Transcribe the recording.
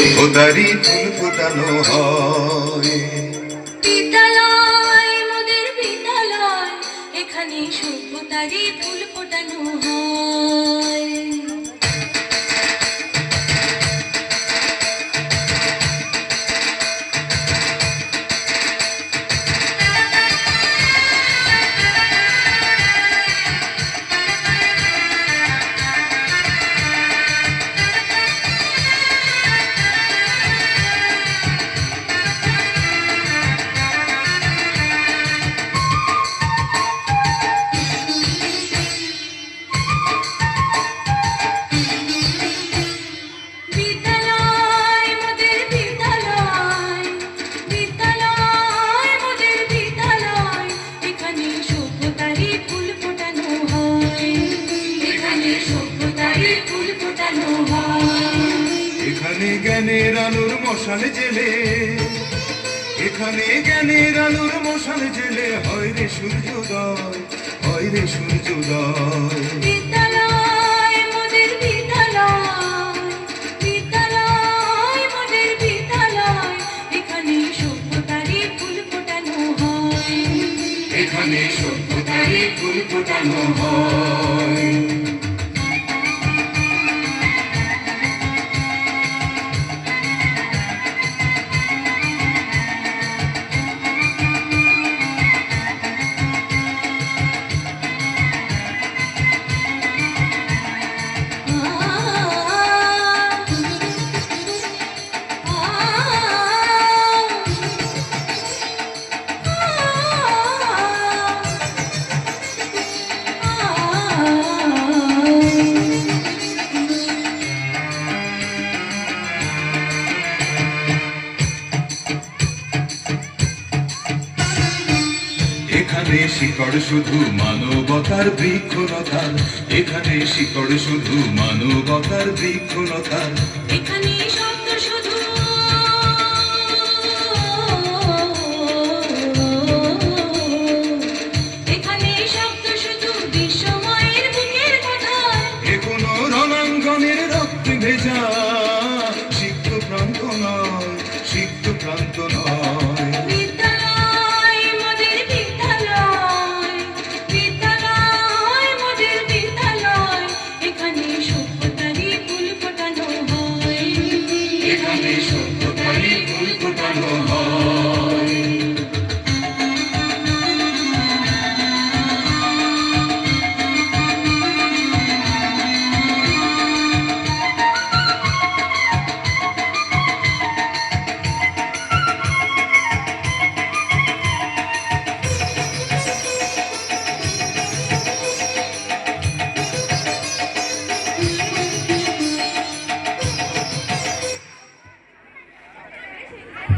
সভ্যতারই ফুল ফোটানো হয়। বিদ্যালয় মোদের বিদ্যালয়, এখানে সভ্যতারই ফুল ফোটানো হয়। এখানে জ্ঞানের আলোর মশাল জেলে, এখানে জ্ঞানের আলোর মশাল জেলে হয় রে সূর্যোদয়, হয় রে সূর্যোদয়। বিদ্যালয় মোদের বিদ্যালয়, বিদ্যালয় মোদের বিদ্যালয়, এখানে সভ্যতারই ফুল ফোটানো হয়। এখানে সভ্যতারই ফুল ফোটানো হয়। এখানে শিকড় শুধু মানবতার বৃক্ষলতার, এখানে শিকড় শুধু মানবতার বৃক্ষলতার। এখানে শব্দ শুধু, এখানে শব্দ শুধু বিশ্বময়ের বুকের কথা। এ কোনো রণাঙ্গনের রক্ত ভেজা সিক্ত প্রান্ত নয়, সিক্ত প্রান্ত নয়। বিদ্যালয় মোদের বিদ্যালয়, বিদ্যালয় মোদের বিদ্যালয়, এখানে সভ্যতারই ফুল ফোটানো হয়। এখানে